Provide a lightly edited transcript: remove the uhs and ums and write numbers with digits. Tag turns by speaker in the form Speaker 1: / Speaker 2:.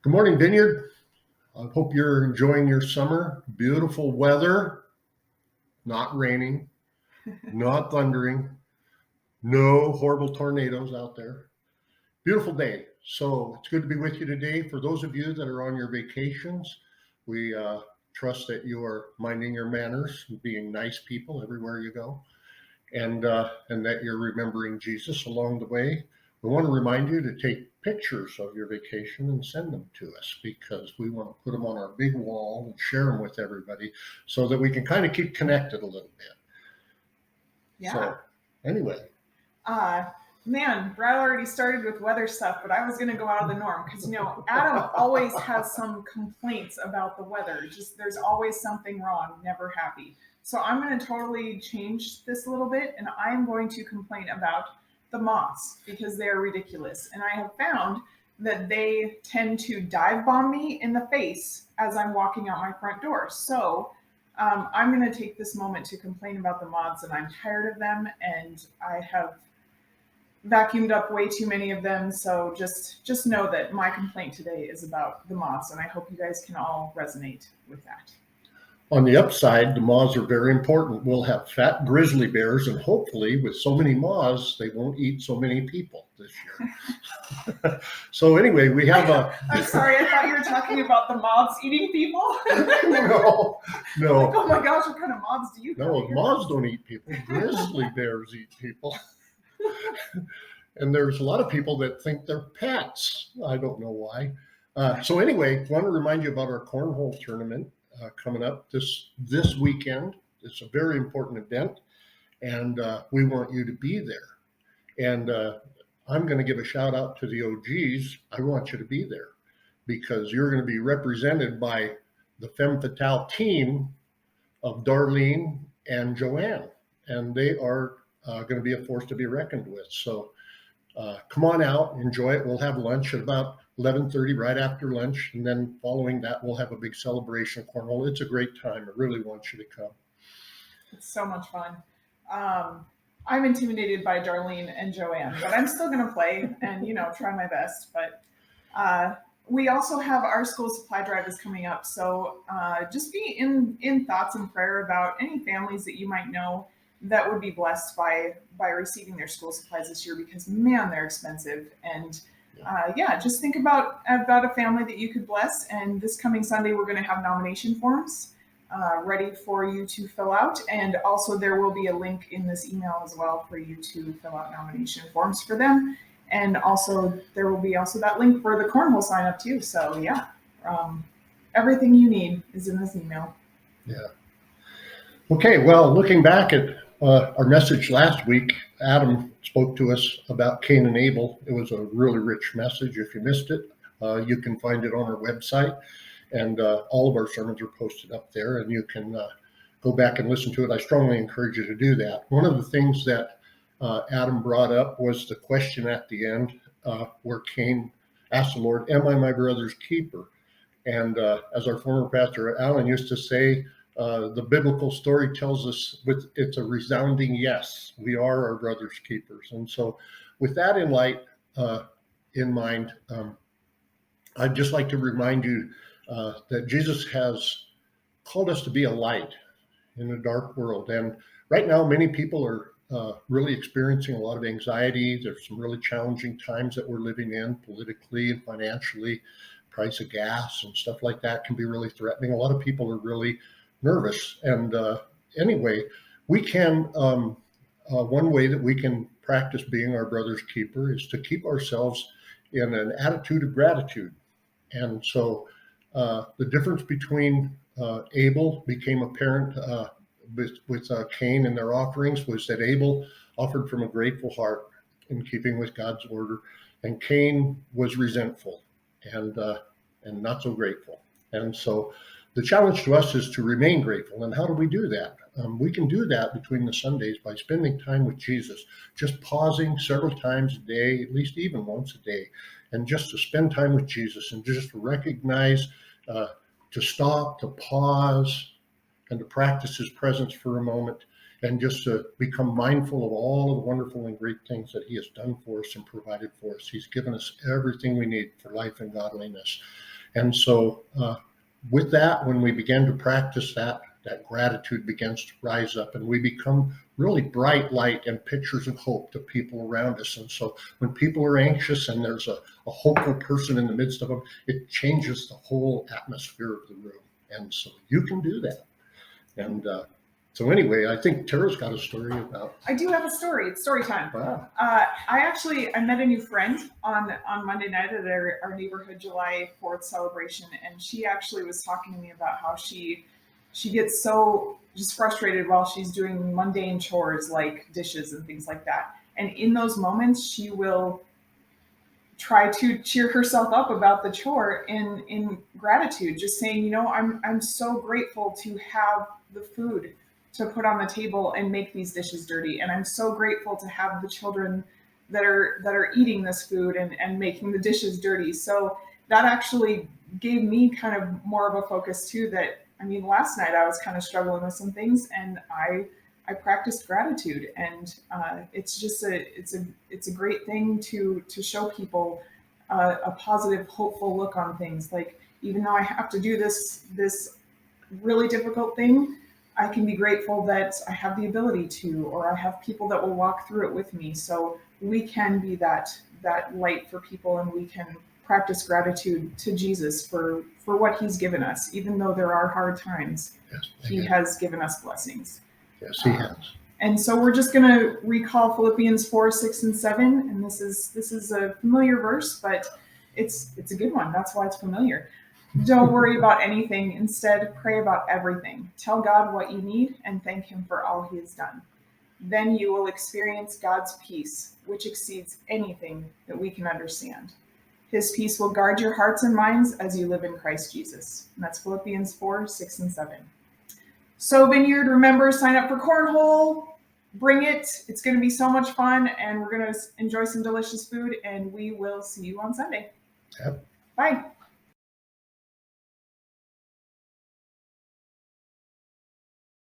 Speaker 1: Good morning, Vineyard. I hope you're enjoying your summer. Beautiful weather, not raining, not thundering, no horrible tornadoes out there. Beautiful day. So it's good to be with you today. For those of you that are on your vacations, we trust that you are minding your manners and being nice people everywhere you go, and that you're remembering Jesus along the way. We want to remind you to take pictures of your vacation and send them to us because we want to put them on our big wall and share them with everybody so that we can kind of keep connected a little bit.
Speaker 2: Yeah.
Speaker 1: So, anyway.
Speaker 2: Man, Brad already started with weather stuff, but I was going to go out of the norm because, Adam always has some complaints about the weather. Just there's always something wrong, never happy. So I'm going to totally change this a little bit, and I'm going to complain about the moths because they are ridiculous. And I have found that they tend to dive bomb me in the face as I'm walking out my front door. So I'm going to take this moment to complain about the moths, and I'm tired of them, and I have vacuumed up way too many of them. So just know that my complaint today is about the moths, and I hope you guys can all resonate with that.
Speaker 1: On the upside, the moths are very important. We'll have fat grizzly bears, and hopefully with so many moths, they won't eat so many people this year. So anyway, we have
Speaker 2: I'm sorry, I thought you were talking about the moths eating people.
Speaker 1: No.
Speaker 2: Like, oh my gosh, what kind of moths do you have?
Speaker 1: No, moths don't eat people. Grizzly bears eat people. And there's a lot of people that think they're pets. I don't know why. So anyway, I want to remind you about our cornhole tournament coming up this weekend. It's a very important event, and we want you to be there. And I'm going to give a shout out to the OGs. I want you to be there because you're going to be represented by the Femme Fatale team of Darlene and Joanne, and they are going to be a force to be reckoned with. So come on out, enjoy it. We'll have lunch at about 11:30 right after lunch, and then following that we'll have a big celebration of cornhole. It's a great time. I really want you to come.
Speaker 2: It's so much fun. I'm intimidated by Darlene and Joanne, but I'm still going to play and try my best. But we also have our school supply drive is coming up, so just be in thoughts and prayer about any families that you might know that would be blessed by receiving their school supplies this year, because man, they're expensive. And just think about a family that you could bless. And this coming Sunday, we're going to have nomination forms ready for you to fill out. And also there will be a link in this email as well for you to fill out nomination forms for them. And also there will be also that link for the cornhole sign up too. So everything you need is in this email.
Speaker 1: Yeah. Okay, well, looking back at our message last week, Adam spoke to us about Cain and Abel. It was a really rich message. If you missed it, you can find it on our website, and all of our sermons are posted up there, and you can go back and listen to it. I strongly encourage you to do that. One of the things that Adam brought up was the question at the end where Cain asked the Lord, "Am I my brother's keeper?" And as our former pastor Alan used to say, the biblical story tells us it's a resounding yes. We are our brother's keepers. And so with that in mind, I'd just like to remind you that Jesus has called us to be a light in a dark world. And right now, many people are really experiencing a lot of anxiety. There's some really challenging times that we're living in politically and financially. Price of gas and stuff like that can be really threatening. A lot of people are really nervous. And anyway, we can, one way that we can practice being our brother's keeper is to keep ourselves in an attitude of gratitude. And so the difference between Abel became apparent with Cain and their offerings was that Abel offered from a grateful heart in keeping with God's order, and Cain was resentful and not so grateful. And so the challenge to us is to remain grateful. And how do we do that? We can do that between the Sundays by spending time with Jesus, just pausing several times a day, at least even once a day, and just to spend time with Jesus and just to recognize, to stop, to pause, and to practice his presence for a moment, and just to become mindful of all of the wonderful and great things that he has done for us and provided for us. He's given us everything we need for life and godliness. And so with that, when we begin to practice that, that gratitude begins to rise up, and we become really bright light and pictures of hope to people around us. And so when people are anxious and there's a hopeful person in the midst of them, it changes the whole atmosphere of the room. And so you can do that. And so anyway, I think Tara's got a story about.
Speaker 2: I do have a story. It's story time.
Speaker 1: Wow.
Speaker 2: I met a new friend on Monday night at our neighborhood July 4th celebration, and she actually was talking to me about how she gets so just frustrated while she's doing mundane chores like dishes and things like that. And in those moments, she will try to cheer herself up about the chore in gratitude, just saying, you know, I'm so grateful to have the food to put on the table and make these dishes dirty, and I'm so grateful to have the children that are eating this food and making the dishes dirty. So that actually gave me kind of more of a focus too, that I mean, last night I was kind of struggling with some things, and I practiced gratitude, and it's just it's a great thing to show people a positive, hopeful look on things. Like, even though I have to do this really difficult thing, I can be grateful that I have the ability to, or I have people that will walk through it with me. So we can be that light for people, and we can practice gratitude to Jesus for what he's given us. Even though there are hard times,
Speaker 1: Yes,
Speaker 2: he has given us blessings.
Speaker 1: Yes, he has.
Speaker 2: And so we're just going to recall Philippians 4, 6, and 7. And this is a familiar verse, but it's a good one. That's why it's familiar. Don't worry about anything. Instead, pray about everything. Tell God what you need and thank him for all he has done. Then you will experience God's peace, which exceeds anything that we can understand. His peace will guard your hearts and minds as you live in Christ Jesus. And that's Philippians 4, 6, and 7. So Vineyard, remember, sign up for Cornhole. Bring it. It's going to be so much fun, and we're going to enjoy some delicious food, and we will see you on Sunday.
Speaker 1: Yep.
Speaker 2: Bye.